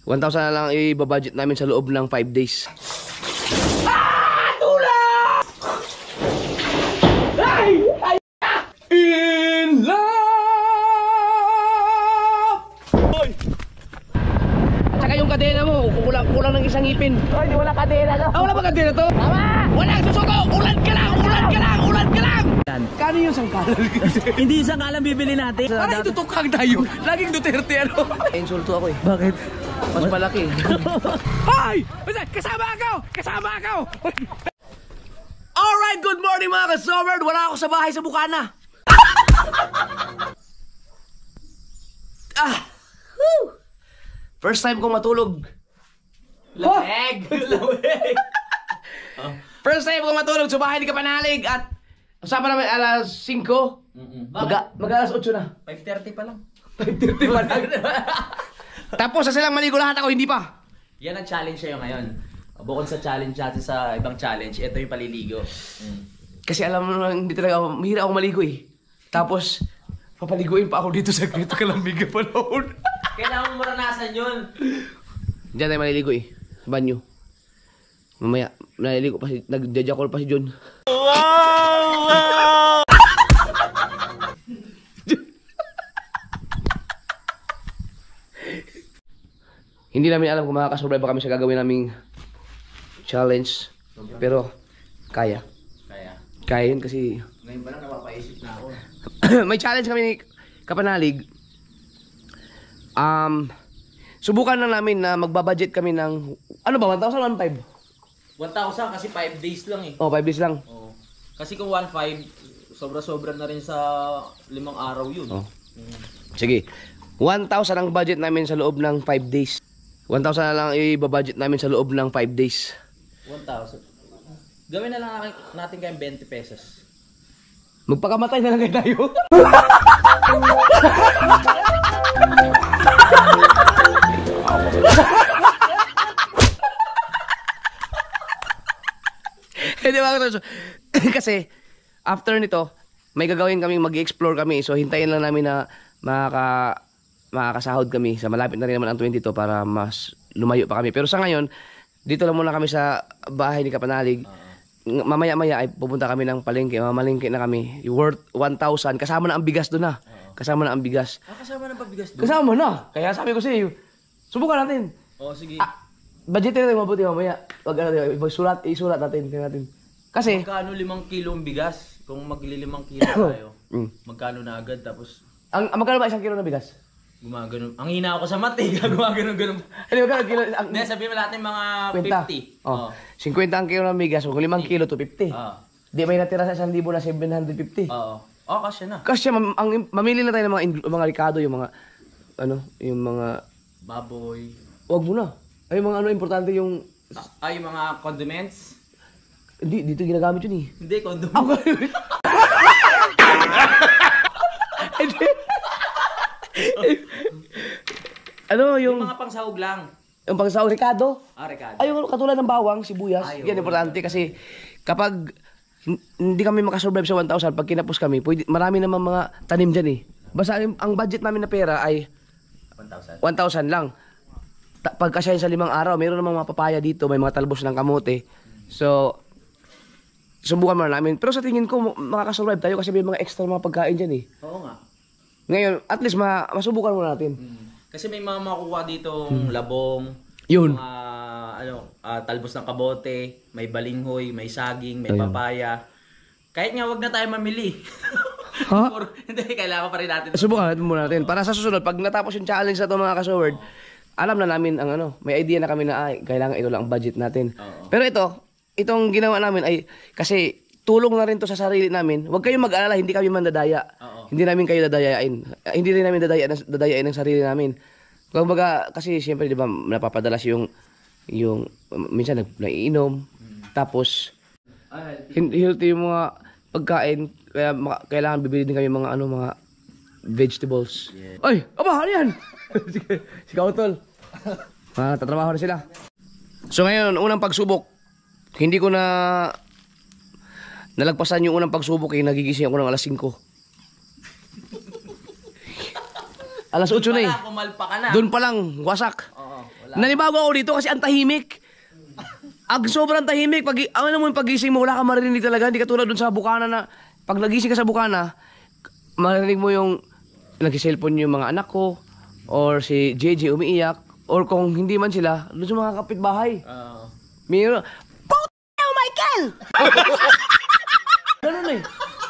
1,000 na lang i-budget namin sa loob ng 5 days. In love! Hoy! At saka yung kadena mo, kulang ng isang ngipin. Ay, di wala kadena to. Wala ba kadena to? Tama! Wala, susuko! Ulan ka lang! Ulan ka lang! Ulan ka lang! Kano yung sangkalan? Hindi yung sangkalan bibili natin. Parang itutukang tayo. Laging Duterte ano. Insulto ako eh. Bakit? Mas malaki. Hoy! Kasama ako! Kasama ako! Alright, good morning mga ka-Soberd. Wala ako sa bahay sa Bukana. Whew. First time kong matulog. Lamig! Lamig! First time kong matulog sa bahay ni Kapanalig. At usapan namin alas 5. Mag-alas 8 na. 5:30 pa lang. 5:30 pa lang. Tapos sa silang maligo lahat ako, hindi pa. Yan ang challenge sa'yo ngayon. Bukod sa challenge natin sa ibang challenge, ito yung paliligo. Kasi alam mo naman, hindi talaga ako, mahirap ako maligo eh. Tapos, papaliguin pa ako dito sa ganito kalambig na panahon. Kailangan mo maranasan yun. Diyan tayo maliligo eh. Sa banyo. Mamaya, naliligo pa si, nagjajakol pa si John. Wow! Hindi namin alam kung makakasurvive ba kami sa gagawin naming challenge. Pero, kaya. Kaya yun kasi... Ngayon pa lang napapaisip na ako. May challenge kami ni Kapanalig. Subukan lang namin na magbabudget kami ng... Ano ba? 1,000 o 1,500? 1,000 kasi 5 days lang eh. Oh, 5 days lang. Oo. Kasi kung 1,500, sobra-sobra na rin sa 5 araw yun. Oh. Sige. 1,000 ang budget namin sa loob ng 5 days. 1,000 na lang i-budget namin sa loob ng 5 days. 1,000. Gawin na lang natin kayong 20 pesos. Magpakamatay na lang kayo tayo. Hindi ba? Kasi after nito, may gagawin kami, mag-explore kami. So hintayin lang namin na makakasahod kami. Sa malapit na rin naman ang 22 para mas lumayo pa kami. Pero sa ngayon, dito lang muna kami sa bahay ni Kapanalig. Mamaya-maya ay pupunta kami ng palengke. Mamalengke na kami. Worth 1,000. Kasama na ang bigas doon na. Kasama na ang bigas. Kasama na pabigas doon? Kasama na. Kaya sabi ko sa'yo, subukan natin. Oo, sige. Budgetin natin mabuti mamaya. Isulat natin. Kasi... Magkano 5 kilo ang bigas? Kung magli-5 kilo tayo, magkano na agad tapos... Magkano ba 1 kilo na bigas? Gumagano. Ang hina ako sa mate, gumagano-gano. Ano magkano kilo? Hindi, sabihin mo natin mga 50. 50. Oh. 50 ang kilo ng bigas. Kung 5 kilo to 50. Di may natira sa 1,000 na 750. Oo. Oh, kasya na. Kasi mamili na tayo ng mga ricado, yung mga yung mga baboy. Wag mo na. Ay mga importante yung yung mga condiments. Hindi dito ginagamit yun eh. Hindi condiments. Yung mga pangsahog lang. Yung pangsahog, ricado. Ricado. Ay, yung katulad ng bawang, sibuyas. Yan importante kasi kapag hindi kami makasurvive sa 1,000, pag kinapos kami, marami naman mga tanim dyan eh. Basta ang budget namin na pera ay 1,000 lang. Pagkasyahin sa 5 araw, mayroon namang mga papaya dito, may mga talbos ng kamote. So, subukan muna namin. Pero sa tingin ko, makakasurvive tayo kasi may mga extra mga pagkain dyan eh. Oo nga. Ngayon, at least masubukan muna natin. Kasi may mga makukuha ditong labong, yun. Talbos ng kabote, may balinghoy, may saging, may papaya. Kahit nga wag na tayo mamili. Ha? Hindi, kailangan pa rin natin. Subukan muna natin. Para sa susunod, pag natapos yung challenge na ito mga ka-Soberd, alam na namin ang may idea na kami na kailangan ito lang ang budget natin. Pero itong ginawa namin ay kasi tulong na rin to sa sarili namin. Huwag kayong mag-alala, hindi kami mandadaya. Hindi namin kayo dadayain. Hindi rin namin dadayain ng sarili namin. Kumbaga, kasi siyempre, di ba, napapadalas yung minsan naiinom. Tapos, healthy yung mga pagkain. Kaya kailangan bibili din kami mga mga vegetables. Yeah. Ay! Aba! Ano yan? si Kautol. Tatrabaho na sila. So ngayon, unang pagsubok. Hindi ko na nalagpasan yung unang pagsubok eh. Nagigising ako ng alas 5. Alas 8 na eh. Kumalpa ka na. Doon pa lang, wasak. Oo, wala. Nanibago ako dito kasi ang tahimik. Ang sobrang tahimik. Ano mo yung pagising mo, wala ka marinig talaga. Hindi ka tulad dun sa Bukana na, pag nagising ka sa Bukana, marinig mo yung nag-cellphone yung mga anak ko, or si JJ umiiyak, or kung hindi man sila, doon sa mga kapitbahay. Mayroon, oh Michael! Ganun eh.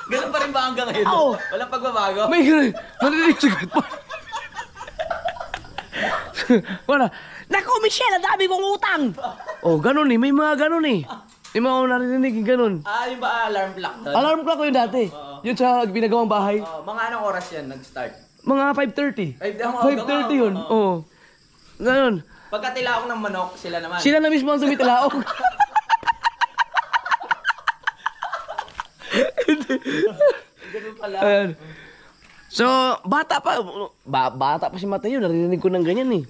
Ganun pa rin ba hanggang ngayon? Oo. Walang pagbabago? May ganun. Marinig sa wala. Naku, Michelle, ang dami kong utang! Oh, ganun eh. May mga ganun eh. May mga narinig yung ganun. Yung ba alarm clock doon? Alarm clock ko yun dati. Yun sa binagawang bahay. Mga anong oras yan nag-start? Mga 5:30. 5:30 yun. Oo. Ganun. Pagkatilaok ng manok, sila naman. Sila na mismo ang tumitilaok. Ganun pala. Ayan. So, bata pa si Mateo, narinig ko ng ganyan eh.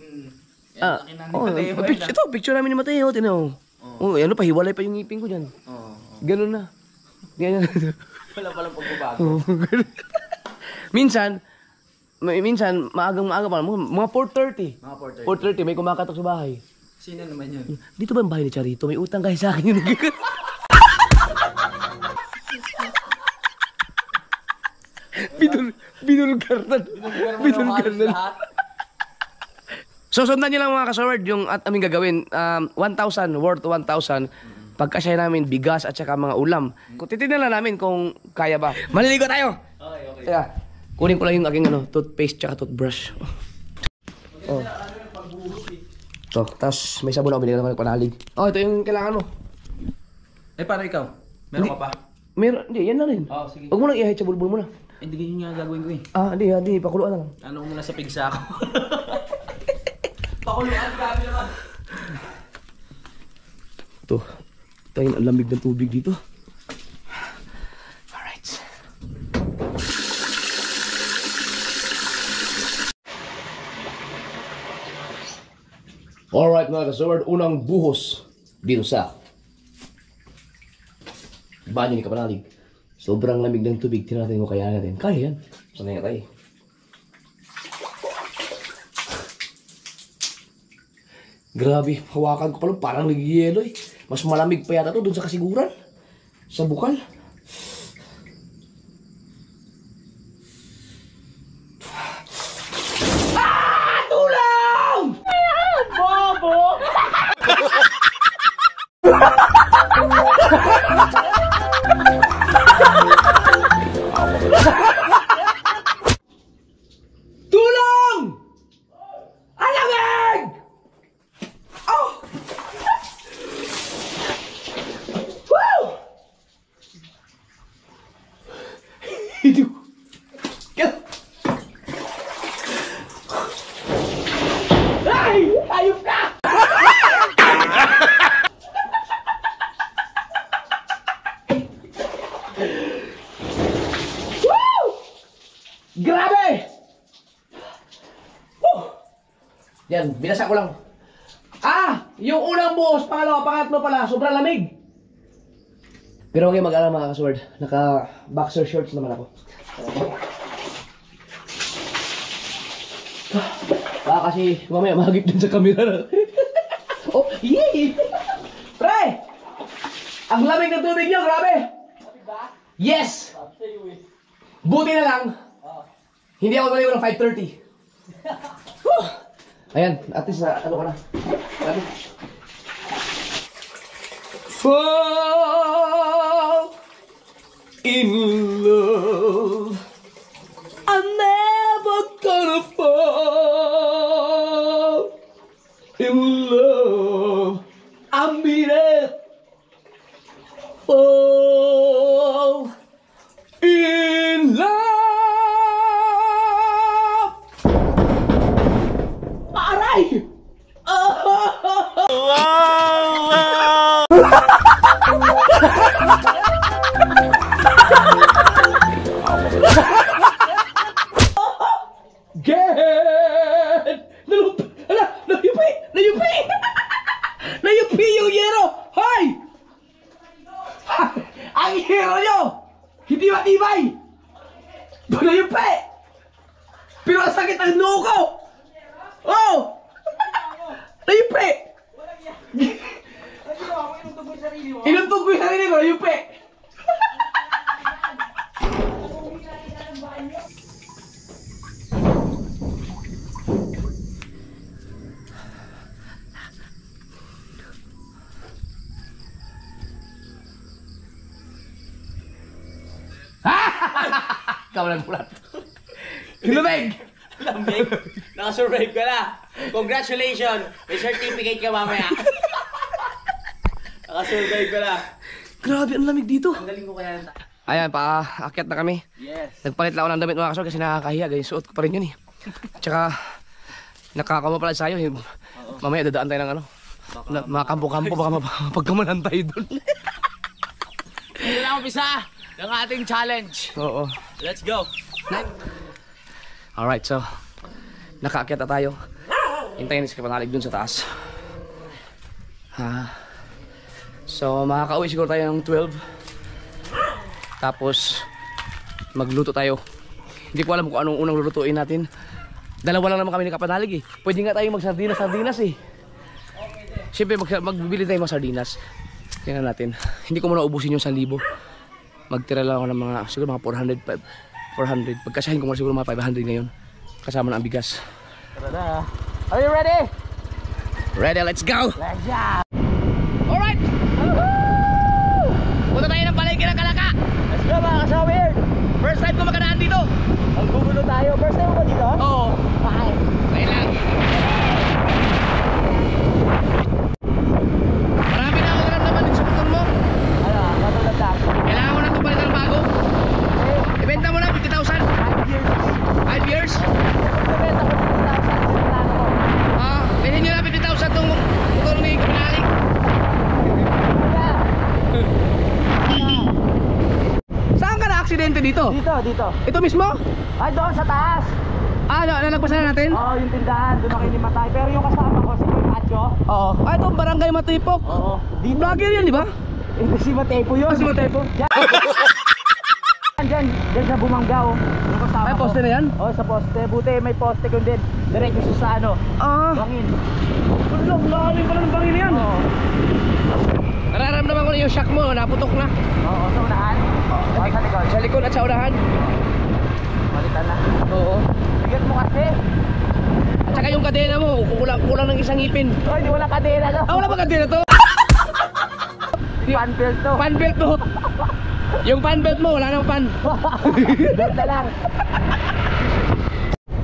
Ito, picture namin ni Mateo, tinaw. Ano pa, hiwalay pa yung ngipin ko dyan. Ganun na. Ganyan. Wala palang pagbabago. Minsan, maagang-maaga pa, mga 4:30. Mga 4:30, may kumakatok sa bahay. Sino naman yun? Dito ba ang bahay ni Charito? May utang kahit sa akin yun. Binulgarnan. So, sundan nyo lang mga kasaward yung at aming gagawin. 1,000, worth 1,000. Pagkasya namin bigas at saka mga ulam. Titignan lang namin kung kaya ba. Maliligo tayo! Okay. Kaya, kunin ko lang yung aking toothpaste tsaka toothbrush. Oh. So, tapos may sabon ako, binigyan ako ng panalig. Oh, ito yung kailangan mo. Para ikaw? Meron ka pa? Meron, hindi, yan na rin. Sige. Huwag mo lang i-hide sa bulbul mo na. Hindi ganyan nga gagawin ko eh. Hindi, pakuluan na lang. Ano ko muna sa pigsa ko. Pakuluan, grabe naman. Ito. Tayo ang lamig ng tubig dito. Alright. Alright mga kasaward, unang buhos dito sa banyo ni Kapanalig. Sobrang lamig ng tubig, tingnan natin kung kaya natin. Kaya yan. Sanay na tayo. Grabe, hawakan ko pa lang, parang nag-yelo eh. Mas malamig pa yata to dun sa kasiguran. Sa bukal. Tulong! Bobo! Tulong! Alamig! Oh! Woo! Hidup. Ay! Ayup ka! Woo! Grabe! Yan, binasa ko lang. Yung unang buhos, pangalawa, pangatlo pala, sobrang lamig. Pero huwag kayo mag-alala mga kasword. Naka-boxer shorts naman ako. Kasi mamaya mahagip din sa camera. Oh, yee! Pre! Ang lamig ng tubig nyo, grabe! Yes! Buti na lang, hindi ako naliw ng 5:30. Ayan, at least ano ka na. Fall in love. I'm never gonna fall in love. I'm beaten. Fall in love. Aray! Get! Nayupi! Nayupi yung yero! Hoy! Ang hero nyo! Hindi matibay! Nayupi! Pero ang sakit ang noo ko! Oh! Ayupe! Inuntog ko yung sarili ko, ayupe! Kawalan pulat. Lumeg! Lambing. Nakasurvive ka na. Congratulations. May certificate ka mamaya. Nakasurvive ka na. Grabe, ang lamig dito. Ang galing ko kaya. Ayan, paakyat na kami. Yes. Nagpalit lang ako ng damit mga kasor kasi nakakahiya. Ganyan, suot ko pa rin yun eh. Tsaka, nakakama pala sa'yo. Mamaya dadaan tayo ng ano. Mga kampo-kampo, baka mapagkamanan tayo dun. Ito na umpisa ng ating challenge. Oo. Let's go. Alright, so, nakaakyat na tayo. Hintayin si Kapanalig dun sa taas. So, makakauwi siguro tayo ng 12. Tapos, magluto tayo. Hindi ko alam kung anong unang lulutuin natin. Dalawa lang naman kami ni Kapanalig eh. Pwede nga tayo mag-sardinas eh. Siyempre, magbibili tayo mga sardinas. Tingnan natin. Hindi ko muna ubusin yung 1,000. Magtira lang ako ng mga, siguro mga 400. Pagkasahin ko muna siguro mga 500 ngayon. Kasama na ang bigas. Tara. Are you ready? Ready, let's go! Let's go. Alright! Punta tayo ng palengke ng Kalaka! Let's go mga kasawir. First time ko makadaan dito! Ang gugulo tayo. First time mo ba dito? Oo! Bakit? Ngayon lang! Marami na ako naramdaman din sa motor mo. Ano? Katulad lang. Kailangan ko na ito palitan ng bago. Ibenta mo na 50,000. 5 years? Ibenta ko 50,000 sa plano ko. Bilhin nyo na 50,000 itong motor ni Kapanalig. Saan ka na-aksidente dito? Dito. Ito mismo? Ay, doon sa taas. Nalagpasan na natin? Oo, yung tindahan. Doon ako inimatay. Pero yung kasama ko, si Kuya Pacho. Oo. Ito, Barangay Matipok. Oo. Vlogger yun, di ba? Si Matepo yun. Si Matepo. Diyan sa Bumanggaw. Yung kasama Ay, ko. poste na yan? Oo, sa poste. Buti may poste kung din. Diretso sa ano. Bangin. Ang lalim pala ng bangin yan. Oo. Nararamdaman ko na yung shock mo, naputok na. Oo, sa unahan. Oo, sa likod. Sa likod at sa unahan. Palitan na. Oo. Bigat mo kasi. At saka yung kadena mo, kulang ng isang ngipin. Oh, hindi wala kadena to. Wala ba kadena to? Fan belt to. Fan belt to. Yung fan belt mo, wala nang fan. Ganda lang.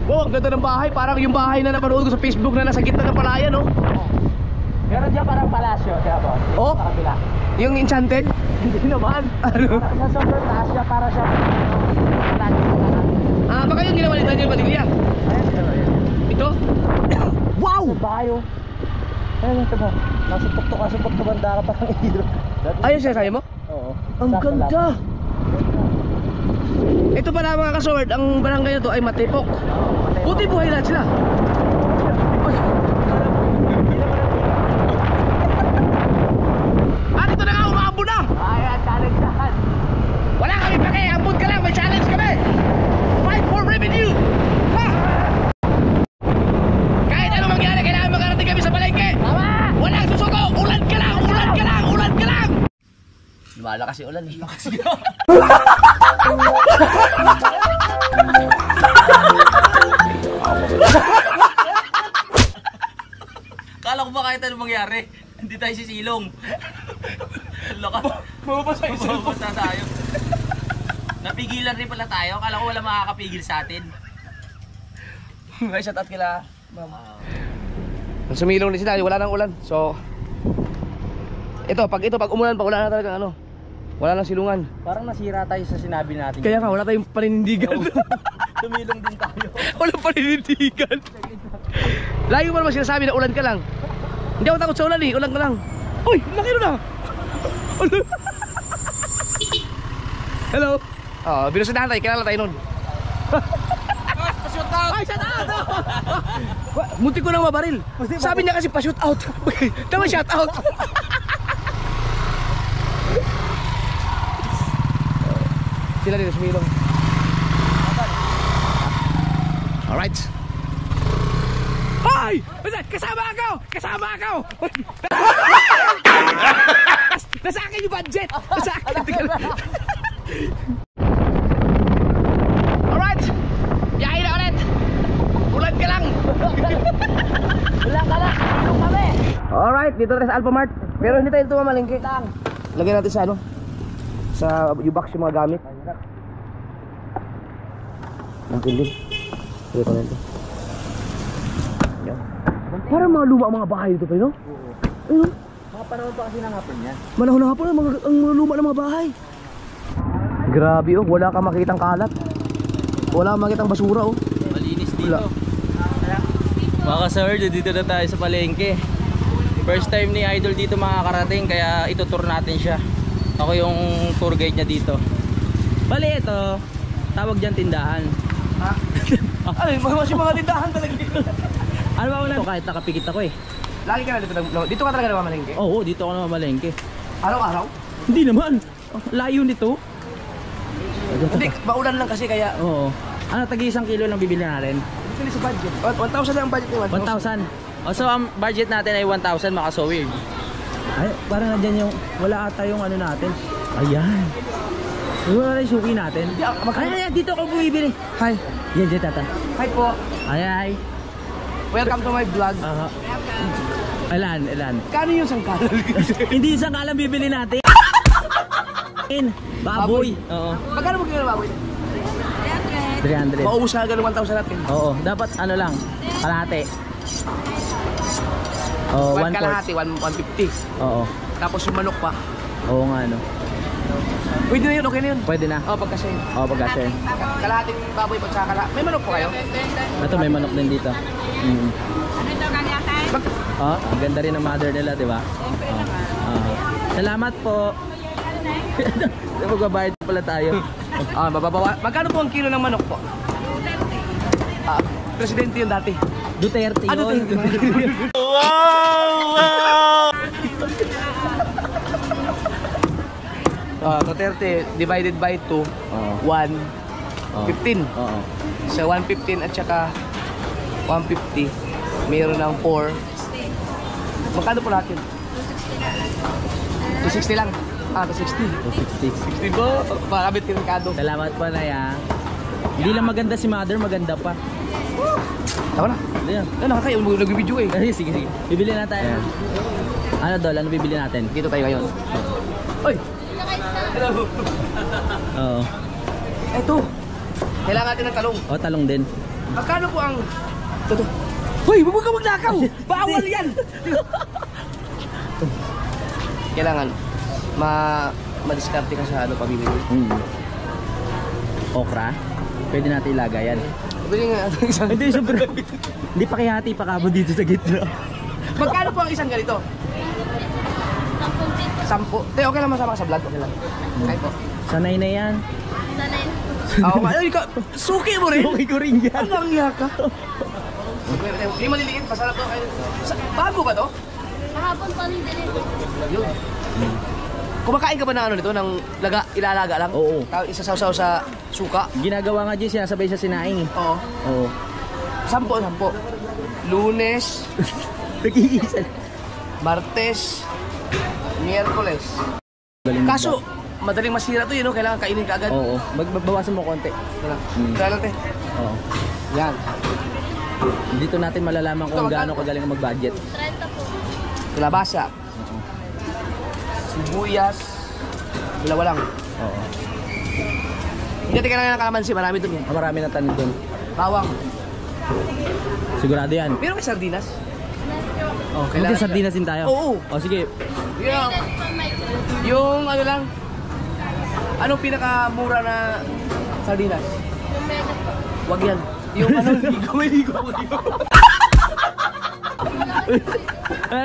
Wow, ang ganda ng bahay. Parang yung bahay na napanood ko sa Facebook na nasa gitna ng palayan, no? Meron dyan parang palasyo, siya ba? Oh? Sa kabila. Yung enchanted? Hindi naman. Ano? Sa sobrang taas siya, para siya. Baka yung ginawa ni Daniel Padilla. Ito? Wow! Sa bayo. Ayun, ito ba? Nasa tuktok ka banda ka parang hero. Ayun siya, kaya mo? Oo. Ang ganda! Ito pala mga kasword, ang barangay na to ay Matipok. Buti buhay lahat sila. Dito na nga, umaambon na! Ayan, challenge yan. Wala kami pake, ambon ka lang, may challenge kami! Fight for revenue! Ha! Kahit ano mangyari, kailangan makarating kami sa palengke! Tama! Walang susuko! Ulan ka lang! Ulan ka lang! Ulan ka lang! Lumalakas yung ulan eh. Kala ko ba kahit ano mangyari? Hindi tayo sisilong. Lakas. Mababasa tayo. Napigilan rin pala tayo. Kala ko wala makakapigil sa atin. Guys, shout out kila ma'am. Sumilong din sila, wala nang ulan. So, pag umulan pa, wala na talaga ano. Wala nang silungan. Parang nasira tayo sa sinabi natin. Kaya nga, wala tayong paninindigan. Tumilong din tayo. Walang paninindigan. Lagi mo naman sinasabi na ulan ka lang. Hindi ako takot sa ulan eh, ulan ka lang. Uy, nakino na! Hello? Binusunahan tayo, kilala tayo nun. Pa-shoot out! Ay, shout out! Munti ko nang mabaril. Sabi niya kasi pa-shoot out. Tama, shout out. Sila dito, sumilong. Alright. Hoy! Kasama ako! Kasama ako! Nasa akin yung budget! Nasa akin! Alright! Yahin na ulit! Ulan ka lang! Wala ka lang! Tulong kami! Alright, dito na sa Alphamart. Pero hindi tayo tumamalingki. Lagyan natin sa ano? Sa U-box yung mga gamit. Ang pindin. Dito na ito. Yan. Parang mga luma ang mga bahay dito pa, no? Oo. Mga panahon pa kasi ng hapon yan. Manahon na hapon ang mga luma ng mga bahay. Grabe oh, wala kang makitang kalat. Wala kang makitang basura oh. Malinis dito. Mga ka-sir, dito na tayo sa palengke. First time ni Idol dito makakarating, kaya itutour natin siya. Ako yung tour guide niya dito. Bali ito, tawag dyan tindahan. Ha? Ay, mas yung mga tindahan talaga dito. Ano ba una? Kahit nakapikit ako eh. Lagi ka na dito, dito ka talaga namamalengke? Oo, dito ako namamalengke. Araw-araw? Hindi naman. Layo nito. Hindi, maulan lang kasi kaya. Oo. Ano, tagi-1 kilo lang bibili natin? Actually sa budget. 1,000 lang ang budget ni 1,000. So ang budget natin ay 1,000, maka so weird. Ay, parang nandyan yung, wala ata yung ano natin. Ayan. Wala na yung suki natin. Ay, dito ako bumibili. Hi. Yan, dyan tata. Hi po. Ay. Welcome to my vlog. Ilan? Kano yung sangkal? Hindi yung sangkalang bibili natin. Baboy. Oo. Magkano mo kilo baboy? 300. Maubos na agad ng 1,000 natin. Oo, dapat ano lang, kalahati. Oo, 1 1/4. kalahati, 150. Oo. Tapos yung manok pa. Oo nga no. Pwede na yun, okay na yun. Pwede na. Oo, pagka-share. Oo, pagka-share. Kalahating baboy pag sa kala. May manok po kayo? Ito may manok din dito. Oh, ang ganda rin ng mother nila, di ba? Salamat po. Magbabayad pala tayo. Mababawa. Magkano po ang kilo ng manok po? Presidente yun dati. Duterte Ano yun. Duterte divided by 2, 115. Oo. So 115 at saka 150, mayroon ng 4. Magkano po lahat yun? 260 lang. 260. 260. 60 po, maramit kinikado. Salamat po na ya. Hindi lang maganda si mother, maganda pa. Tama na. Hindi yan. Nakakayo, nag-video eh. Ay, sige. Bibili na tayo. Ano Dol? Ano bibili natin? Dito tayo ngayon. Oy! Hello! Oo. Eto! Kailangan natin ng talong. O, talong din. Magkano po ang... Toto. Hoy! Huwag ka magnakaw! Bawal yan! Kailangan ma-discarte ka sa ano pabibili. Okra. Pwede natin ilagay yan. Bili nga isang... Hindi, super. Hindi pa kihati pa kabo dito sa gitna. Magkano po ang isang ganito? 10. Te, okay lang masama ka sa vlog. Okay lang. Okay po. Sanay na yan. Oo nga. Ay, suki mo rin. Okay ko rin yan. Ano ang iya ka? Hindi maliliit. Masarap to. Bago ba to? Kahapon pa rin din. Yun. Kumakain ka ba ng ano nito? Ng ilalaga lang? Oo. Isasaw-saw sa suka? Ginagawa nga dyan siya, sabay sa sinaing. Oo. Oo. 10. Lunes, Nag-iisa. Martes, Miyerkules. Kaso, madaling masira to yun, no? Kailangan kainin ka agad. Oo. Magbawasan mo konti. Ito lang. Try lang, te. Oo. Yan. Dito natin malalaman kung gaano kagaling ang mag-budget. 30 po. Kalabasa, Oo. sibuyas, dalawa lang. Oo. Hindi natin kailangan ng kalamansi, marami dun yan. Marami na tanim doon. Bawang. Sigurado yan. Meron may sardinas? Oh, Mag-sardinas din tayo? Oo. O sige. Yung ano lang, anong pinakamura na sardinas? Yung mega po. Wag yan. Yung ano, ligo.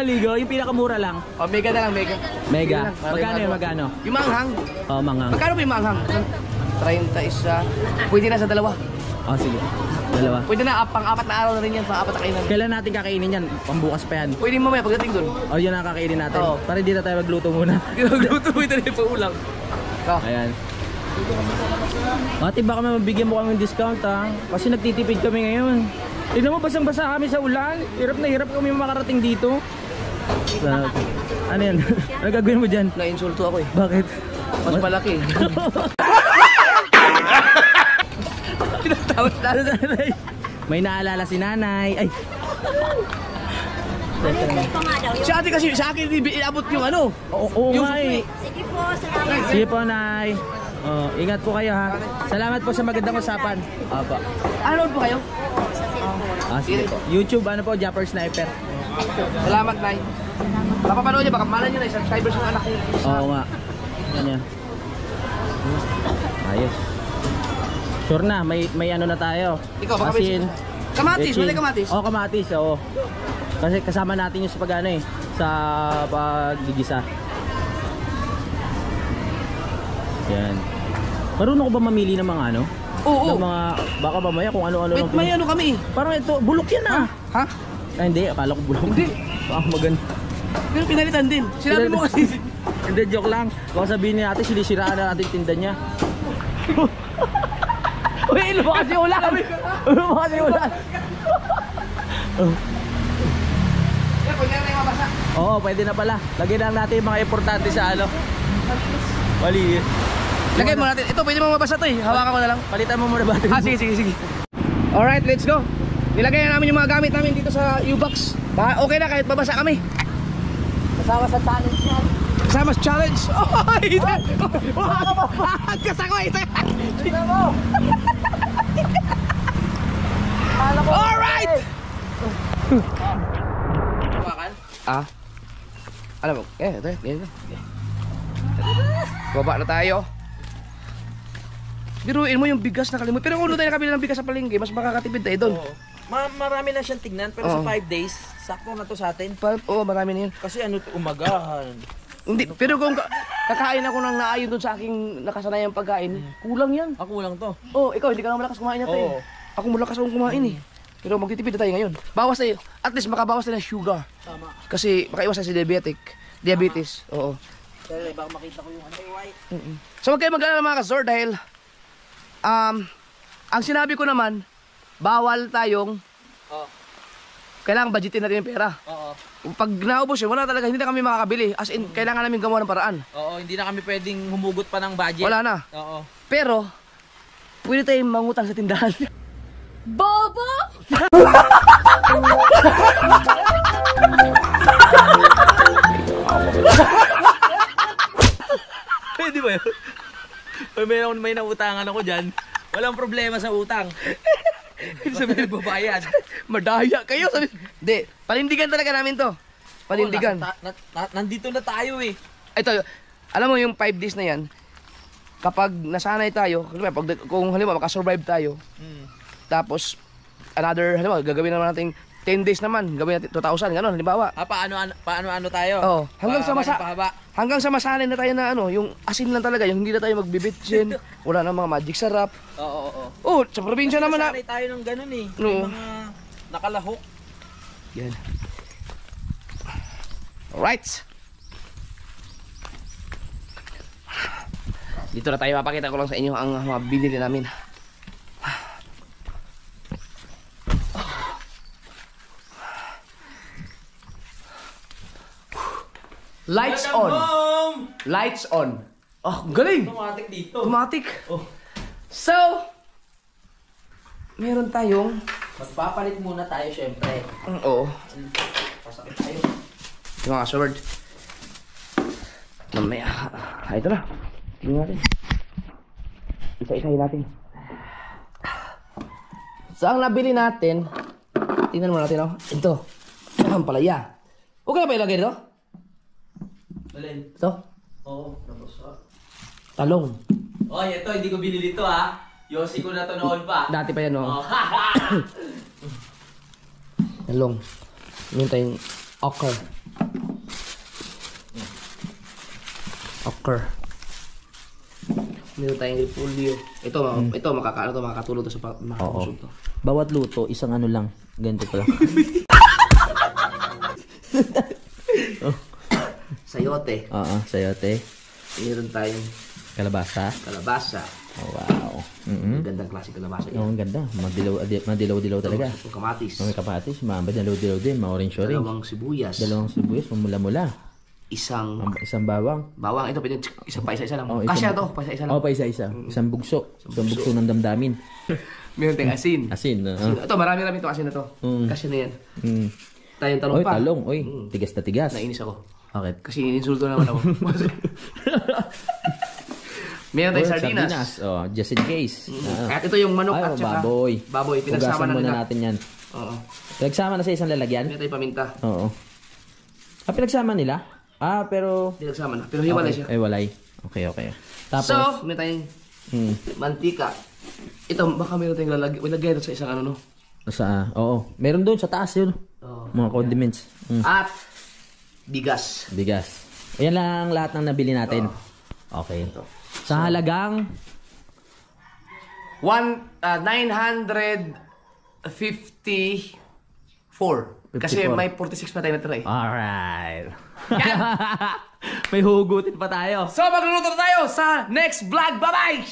Ligo, yung pinakamura lang. Oh, mega na lang, mega. Mega. Yun lang, Magkano yun, magkano? Yung manghang. Oo, mangang. Magkano ba yung manghang? 30 isa. Pwede na sa dalawa. O sige. Dalawa. Pwede na, pang-4 na araw na rin yan, pang-4 na kainan. Kailan natin kakainin yan? Pambukas pa yan. Pwede mamaya pagdating dun. O yun ang kakainin natin. Oo. Para hindi na tayo magluto muna. Ginagluto mo ito na yung ulam. Ayan. Ate, baka mabigyan mo kami ng discount ha. Kasi nagtitipid kami ngayon. Tignan mo, basang-basa kami sa ulan. Hirap na hirap kami makarating dito. Ano yan? Ano gagawin mo dyan? Na-insulto ako eh. Bakit? Mas malaki. Tinatawag na. May naalala si nanay. Ay! Si ate kasi sa akin inabot yung ano. Oo Yung nga eh. Sige po, salamat. Sige po, nay. Oh, ingat po kayo ha. Salamat po sa magandang usapan. Apa. Ano po kayo? Sige po. YouTube, ano po, Japper Sniper. Salamat, Nay. Napapanood niya, baka malan niyo na, subscribers ng anak niyo. Oo nga. Yan yan. Ayos. Sure na, may ano na tayo. Ikaw, baka may Asin. Kamatis, Bechin. wala kamatis. Oo, kamatis, oo. Kasi kasama natin yung sa pag ano eh, sa paggigisa. Yan. Marunong ko ba mamili ng mga ano? Oo. Ng mga, baka mamaya kung ano-ano Wait, lang. may ano kami. Parang ito, bulok yan ah. Ha? Ay, hindi, akala ko bulok. Hindi. Baka maganda. Pero pinalitan din. Sinabi mo kasi. Hindi, joke lang. Baka sabihin niya natin, sinisiraan na natin tinda niya. Uy, lumakas yung ulan. Lumakas yung ulan. Yan, pwede na yung mabasa. Oo, pwede na pala. Lagyan lang natin yung mga importante sa ano. Maliit. Lagay mo natin. Ito, pwede mo mabasa to eh. Hawakan ko na lang. Palitan mo muna ba? Sige, sige, sige. Alright, let's go. Nilagay na namin yung mga gamit namin dito sa U-Box. Okay na kahit babasa kami. Kasama sa challenge yan. Kasama sa challenge. Oh, ito. Agkas ako ito. Tignan mo. Alright. Hawakan? Ah. Alam mo, ito, ganyan. Baba na tayo. Biruin mo yung bigas na kalimut. Pero kung tayo nakabili ng bigas sa palengke, mas makakatipid tayo doon. Oo. Marami na siyang tignan, pero sa 5 days, sakto na to sa atin. Oo, marami na yun. Kasi ano to, umagahan. Hindi, pero kung kakain ako ng naayon doon sa aking nakasanayang pagkain, kulang yan. Ako lang to. Oh, ikaw hindi ka na malakas kumain natin. Oo. Ako malakas akong kumain eh. Pero magtitipid na tayo ngayon. Bawas tayo. At least makabawas tayo ng sugar. Tama. Kasi makaiwas tayo si diabetes. Oo. Pero baka makita ko yung ano, white. So wag kayo mag-alala mga kasor dahil ang sinabi ko naman, bawal tayong kailangan budgetin natin yung pera. Oo. Pag naubos yun, wala talaga, hindi na kami makakabili. As in, kailangan namin gumawa ng paraan. Oo, hindi na kami pwedeng humugot pa ng budget. Wala na. Oo. Pero, pwede tayong mangutang sa tindahan. Bobo! Pwede ba yun? May nautangan ako dyan. Walang problema sa utang. Sabi nagbabayad. Madaya kayo. Sabi, hindi, panindigan talaga namin to. Panindigan. Nandito na tayo eh. Ito, alam mo yung 5 days na yan, kapag nasanay tayo, kung halimbawa makasurvive tayo, tapos halimbawa gagawin naman natin 10 days naman, gawin natin 2,000, gano'n, halimbawa. Paano tayo? Oh, hanggang sa masanay na tayo na yung asin lang talaga, yung hindi na tayo magbibitsin, wala na mga magic sarap. Oo. Oh, sa probinsya naman na. Sanay tayo ng ganun eh. No. May mga nakalahok. Yan. Alright. Dito na tayo, mapakita ko lang sa inyo ang mga binili namin. Lights on. Lights on. Oh, galing. Automatic dito. Automatic. Oh. So, meron tayong Magpapalit muna tayo syempre. oo. Pasakit tayo. Yung mga sword. Mamaya. Ito na. Tingnan natin. Isa-isahin natin. So, ang nabili natin, tingnan mo natin, oh. Ito. Ang palaya. Okay na ba ilagay dito? Alin? Ito. Oo, nabasa. Talong. Oy, ito hindi ko binili to ha. Yosi ko na to noon pa. Dati pa yan, Oh. oh. Talong. Meron tayong okra. Okra. Meron tayong repolyo. Ito makakatulong to sa makakabusog to. Bawat luto, isang ano lang. Ganito pa lang. Sayote. Oo, sayote. Meron tayong Kalabasa. kalabasa. Oh, wow. Oo. Ang gandang klase kalabasa Oo, yan. ang ganda. Madilaw-dilaw talaga. Itong kamatis. May kapatis, madilaw-dilaw din, ma-orange-orange. Dalawang sibuyas. Dalawang sibuyas, mamula-mula. Isang Isang bawang. bawang. Ito, pwede isa pa isa lang. Oh, Kasya to, pa isa lang. Oo, pa isa-isa. Isang bugso. Isang bugso ng damdamin. Meron tayong asin. Asin. Ito, marami-rami ito asin na to. Kasya na yan. Tayong talong Oy, pa. talong. Oy, tigas na tigas. Nainis ako. Bakit? Kasi ininsulto naman ako. Meron tayong sardinas. Oh, just in case. At ito yung manok Ay, at saka baboy. Baboy, pinagsama Hugasan na muna nila. natin yan. Oo. Pinagsama na sa isang lalagyan? Meron tayong paminta. Oo. Pinagsama nila? Pero... Pinagsama na. Pero hiwalay siya. Ay, walay. Okay. Tapos... So, meron tayong mantika. Ito, baka meron tayong lalagay doon sa isang ano, no? Oo. Meron doon sa taas yun. Oo. Mga condiments. At bigas. Bigas. Ayan lang lahat ng nabili natin. Okay. Sa halagang... 954. Kasi 54. may 46 pa tayo natira eh. Alright. May hugutin pa tayo. So, magluluto na tayo sa next vlog. Bye-bye!